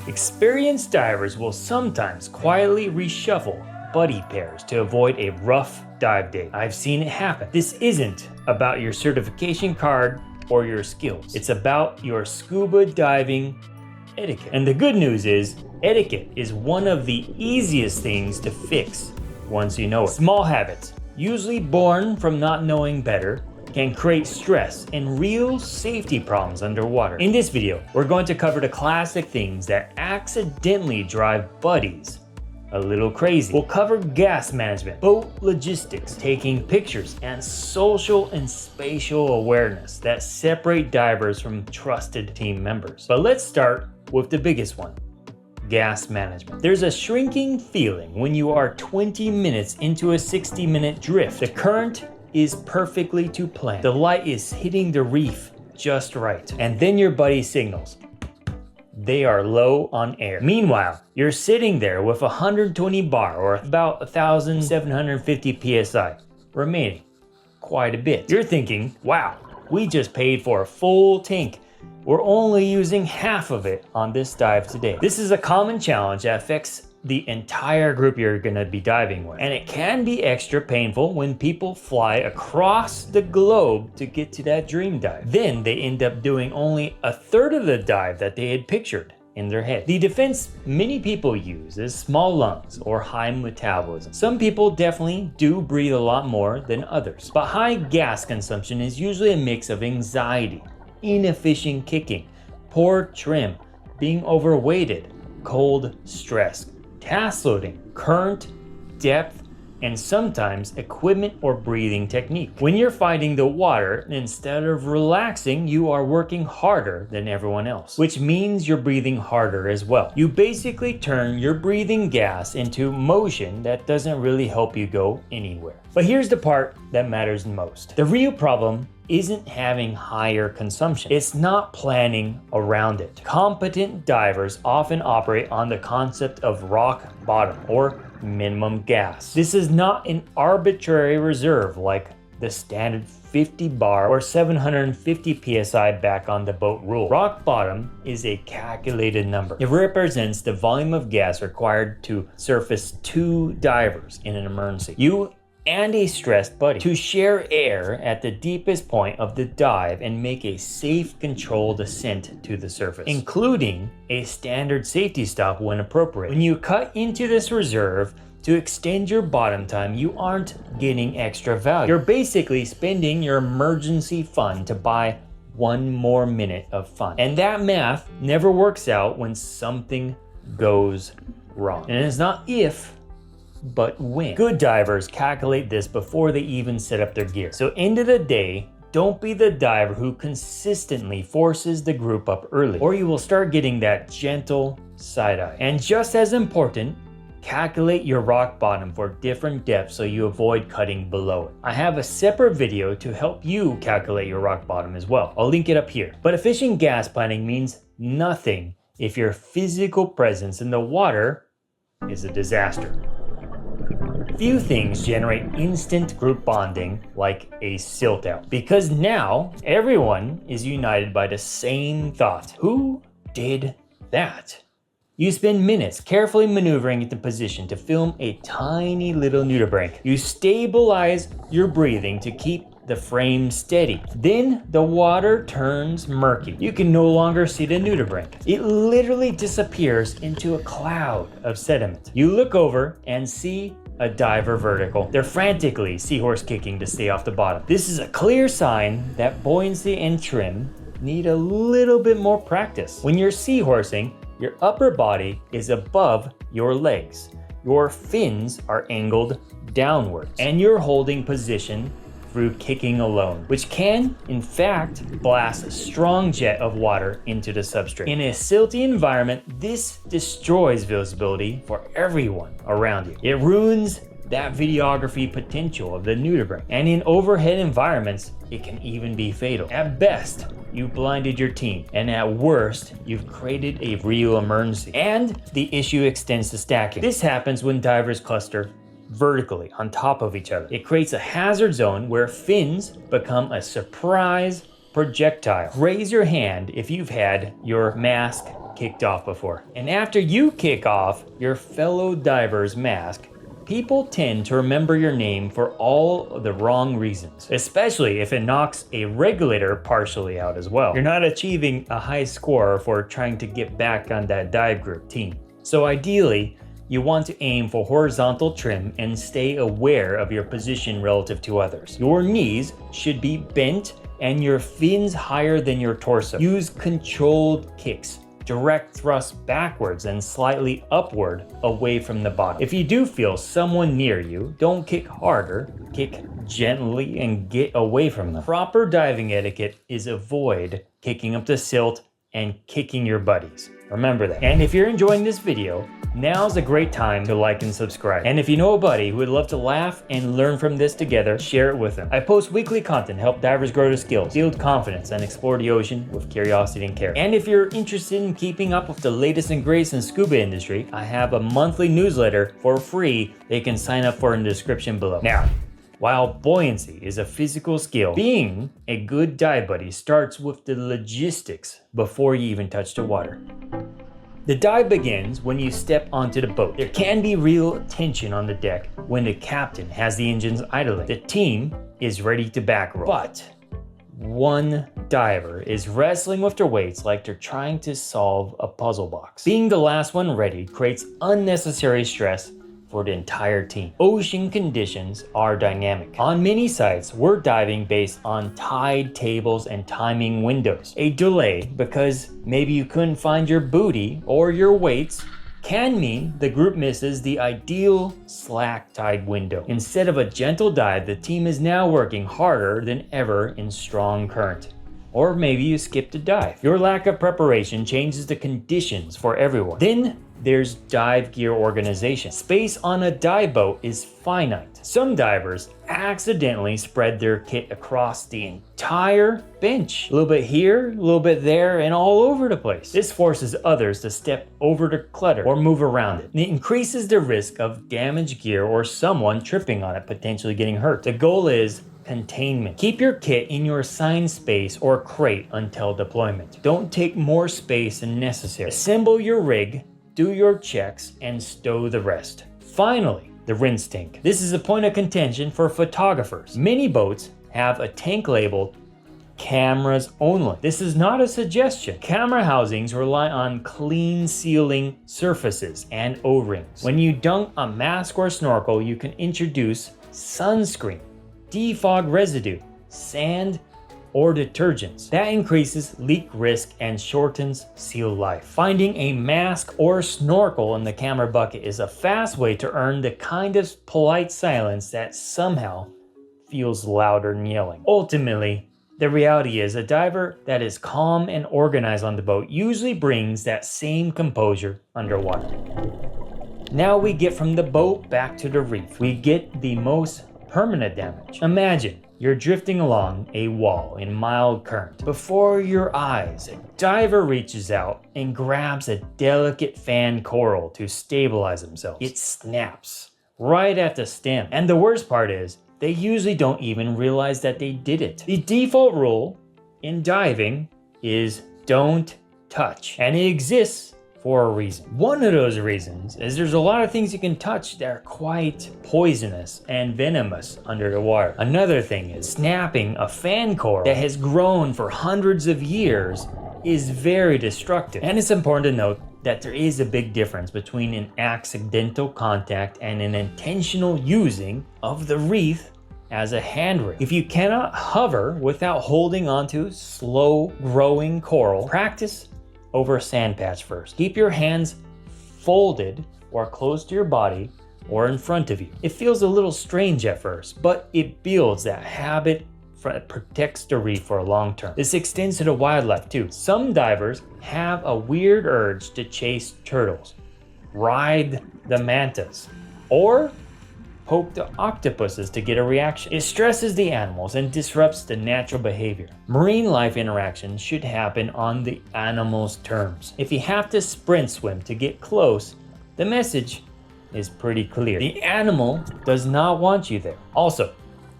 Experienced divers will sometimes quietly reshuffle buddy pairs to avoid a rough dive day. I've seen it happen. This isn't about your certification card or your skills. It's about your scuba diving etiquette. And the good news is, etiquette is one of the easiest things to fix once you know it. Small habits, usually born from not knowing better, can create stress and real safety problems underwater. In this video, we're going to cover the classic things that accidentally drive buddies a little crazy. We'll cover gas management, boat logistics, taking pictures, and social and spatial awareness that separate divers from trusted team members. But let's start with the biggest one, gas management. There's a shrinking feeling when you are 20 minutes into a 60-minute drift. The current is perfectly to plan. The light is hitting the reef just right. And then your buddy signals. They are low on air. Meanwhile, you're sitting there with 120 bar or about 1,750 psi remaining. Quite a bit. You're thinking, wow, we just paid for a full tank. We're only using half of it on this dive today. This is a common challenge that affects the entire group you're gonna be diving with. And it can be extra painful when people fly across the globe to get to that dream dive. Then they end up doing only a third of the dive that they had pictured in their head. The defense many people use is small lungs or high metabolism. Some people definitely do breathe a lot more than others. But high gas consumption is usually a mix of anxiety, inefficient kicking, poor trim, being overweighted, cold stress, task loading, current, depth, and sometimes equipment or breathing technique. When you're fighting the water, instead of relaxing, you are working harder than everyone else, which means you're breathing harder as well. You basically turn your breathing gas into motion that doesn't really help you go anywhere. But here's the part that matters most. The real problem isn't having higher consumption. It's not planning around it. Competent divers often operate on the concept of rock bottom or minimum gas. This is not an arbitrary reserve like the standard 50 bar or 750 psi back on the boat rule. Rock bottom is a calculated number. It represents the volume of gas required to surface 2 divers in an emergency. You and a stressed buddy to share air at the deepest point of the dive and make a safe, controlled ascent to the surface, including a standard safety stop when appropriate. When you cut into this reserve to extend your bottom time, you aren't getting extra value. You're basically spending your emergency fund to buy 1 more minute of fun. And that math never works out when something goes wrong. And it's not if, but when. Good divers calculate this before they even set up their gear. So end of the day, don't be the diver who consistently forces the group up early, or you will start getting that gentle side eye. And just as important, calculate your rock bottom for different depths so you avoid cutting below it. I have a separate video to help you calculate your rock bottom as well. I'll link it up here. But efficient gas planning means nothing if your physical presence in the water is a disaster. Few things generate instant group bonding like a silt out, because now everyone is united by the same thought. Who did that? You spend minutes carefully maneuvering into position to film a tiny little nudibranch. You stabilize your breathing to keep the frame steady. Then the water turns murky. You can no longer see the nudibranch. It literally disappears into a cloud of sediment. You look over and see a diver vertical. They're frantically seahorse kicking to stay off the bottom. This is a clear sign that buoyancy and trim need a little bit more practice. When you're seahorsing, your upper body is above your legs. Your fins are angled downwards, and you're holding position through kicking alone, which can, in fact, blast a strong jet of water into the substrate. In a silty environment, this destroys visibility for everyone around you. It ruins that videography potential of the nudibranch. And in overhead environments, it can even be fatal. At best, you blinded your team, and at worst, you've created a real emergency. And the issue extends to stacking. This happens when divers cluster vertically on top of each other. It creates a hazard zone where fins become a surprise projectile. Raise your hand if you've had your mask kicked off before. And after you kick off your fellow diver's mask, people tend to remember your name for all the wrong reasons, especially if it knocks a regulator partially out as well. You're not achieving a high score for trying to get back on that dive group team. So ideally, you want to aim for horizontal trim and stay aware of your position relative to others. Your knees should be bent and your fins higher than your torso. Use controlled kicks, direct thrust backwards and slightly upward away from the bottom. If you do feel someone near you, don't kick harder, kick gently and get away from them. Proper diving etiquette is avoid kicking up the silt and kicking your buddies. Remember that. And if you're enjoying this video, now's a great time to like and subscribe. And if you know a buddy who would love to laugh and learn from this together, share it with them. I post weekly content to help divers grow their skills, build confidence, and explore the ocean with curiosity and care. And if you're interested in keeping up with the latest and greatest in scuba industry, I have a monthly newsletter for free that you can sign up for in the description below. Now, while buoyancy is a physical skill, being a good dive buddy starts with the logistics before you even touch the water. The dive begins when you step onto the boat. There can be real tension on the deck when the captain has the engines idling. The team is ready to back roll, but one diver is wrestling with their weights like they're trying to solve a puzzle box. Being the last one ready creates unnecessary stress for the entire team. Ocean conditions are dynamic. On many sites, we're diving based on tide tables and timing windows. A delay because maybe you couldn't find your booty or your weights can mean the group misses the ideal slack tide window. Instead of a gentle dive, the team is now working harder than ever in strong current. Or maybe you skipped a dive. Your lack of preparation changes the conditions for everyone. Then there's dive gear organization. Space on a dive boat is finite. Some divers accidentally spread their kit across the entire bench. A little bit here, a little bit there, and all over the place. This forces others to step over the clutter or move around it. It increases the risk of damaged gear or someone tripping on it, potentially getting hurt. The goal is containment. Keep your kit in your assigned space or crate until deployment. Don't take more space than necessary. Assemble your rig, do your checks, and stow the rest. Finally, the rinse tank. This is a point of contention for photographers. Many boats have a tank labeled cameras only. This is not a suggestion. Camera housings rely on clean sealing surfaces and O-rings. When you dunk a mask or snorkel, you can introduce sunscreen, defog residue, sand, or detergents. That increases leak risk and shortens seal life. Finding a mask or snorkel in the camera bucket is a fast way to earn the kind of polite silence that somehow feels louder than yelling. Ultimately, the reality is a diver that is calm and organized on the boat usually brings that same composure underwater. Now we get from the boat back to the reef. We get the most permanent damage. Imagine you're drifting along a wall in mild current. Before your eyes, a diver reaches out and grabs a delicate fan coral to stabilize themselves. It snaps right at the stem. And the worst part is, they usually don't even realize that they did it. The default rule in diving is don't touch, and it exists for a reason. One of those reasons is there's a lot of things you can touch that are quite poisonous and venomous under the water. Another thing is snapping a fan coral that has grown for hundreds of years is very destructive. And it's important to note that there is a big difference between an accidental contact and an intentional using of the reef as a handrail. If you cannot hover without holding onto slow growing coral, practice over a sand patch first. Keep your hands folded or close to your body or in front of you. It feels a little strange at first, but it builds that habit that protects the reef for a long term. This extends to the wildlife too. Some divers have a weird urge to chase turtles, ride the mantas, or poke the octopuses to get a reaction. It stresses the animals and disrupts the natural behavior. Marine life interactions should happen on the animal's terms. If you have to sprint swim to get close, the message is pretty clear. The animal does not want you there. Also,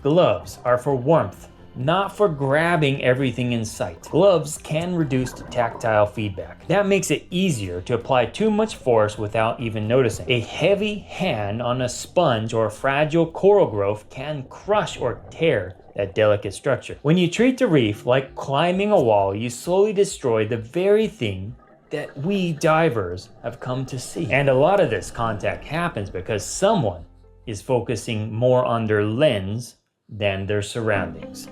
gloves are for warmth, not for grabbing everything in sight. Gloves can reduce tactile feedback. That makes it easier to apply too much force without even noticing. A heavy hand on a sponge or fragile coral growth can crush or tear that delicate structure. When you treat the reef like climbing a wall, you slowly destroy the very thing that we divers have come to see. And a lot of this contact happens because someone is focusing more on their lens than their surroundings.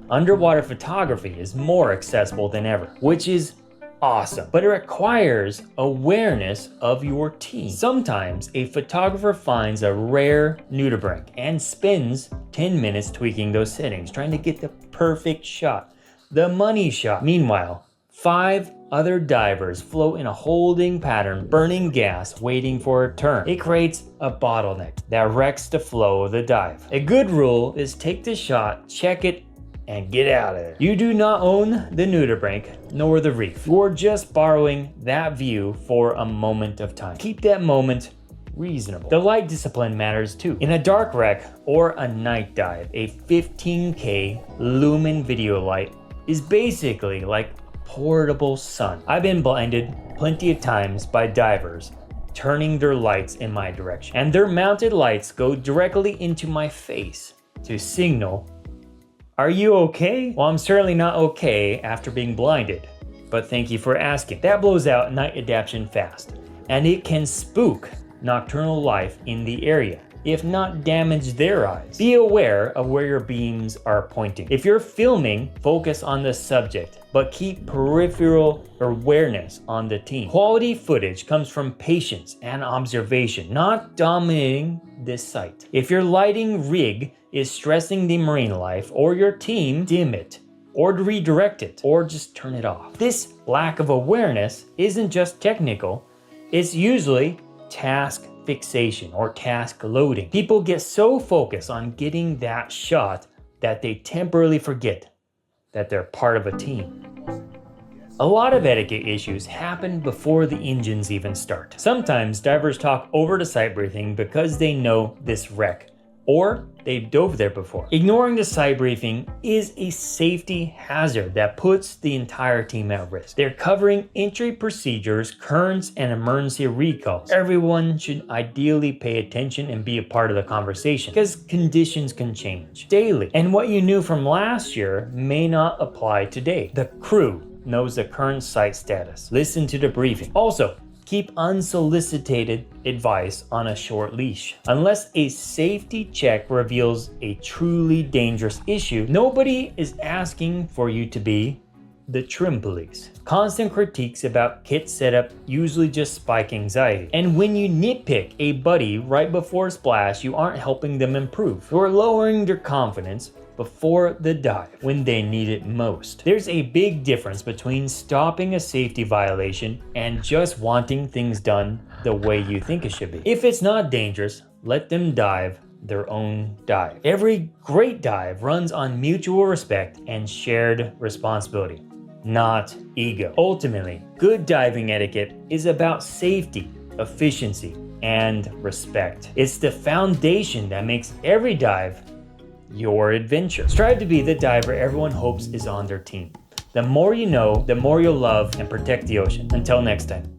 Underwater photography is more accessible than ever, which is awesome, but it requires awareness of your team. Sometimes a photographer finds a rare nudibranch and spends 10 minutes tweaking those settings, trying to get the perfect shot, the money shot. Meanwhile, 5 other divers float in a holding pattern, burning gas, waiting for a turn. It creates a bottleneck that wrecks the flow of the dive. A good rule is take the shot, check it, and get out of there. You do not own the nudibranch nor the reef. You're just borrowing that view for a moment of time. Keep that moment reasonable. The light discipline matters too. In a dark wreck or a night dive, a 15K lumen video light is basically like portable sun. I've been blinded plenty of times by divers turning their lights in my direction, and their mounted lights go directly into my face to signal, "Are you okay?" Well, I'm certainly not okay after being blinded, but thank you for asking. That blows out night adaptation fast, and it can spook nocturnal life in the area, if not damage their eyes. Be aware of where your beams are pointing. If you're filming, focus on the subject, but keep peripheral awareness on the team. Quality footage comes from patience and observation, not dominating the sight. If your lighting rig is stressing the marine life or your team, dim it, or redirect it, or just turn it off. This lack of awareness isn't just technical, it's usually task fixation or task loading. People get so focused on getting that shot that they temporarily forget that they're part of a team. A lot of etiquette issues happen before the engines even start. Sometimes divers talk over the sight briefing because they know this wreck, or they've dove there before. Ignoring the sight briefing is a safety hazard that puts the entire team at risk. They're covering entry procedures, currents, and emergency recalls. Everyone should ideally pay attention and be a part of the conversation because conditions can change daily. And what you knew from last year may not apply today. The crew knows the current site status. Listen to the briefing. Also, keep unsolicited advice on a short leash. Unless a safety check reveals a truly dangerous issue, nobody is asking for you to be the trim police. Constant critiques about kit setup usually just spike anxiety. And when you nitpick a buddy right before splash, you aren't helping them improve. You're lowering their confidence before the dive when they need it most. There's a big difference between stopping a safety violation and just wanting things done the way you think it should be. If it's not dangerous, let them dive their own dive. Every great dive runs on mutual respect and shared responsibility, not ego. Ultimately, good diving etiquette is about safety, efficiency, and respect. It's the foundation that makes every dive your adventure. Strive to be the diver everyone hopes is on their team. The more you know, the more you'll love and protect the ocean. Until next time.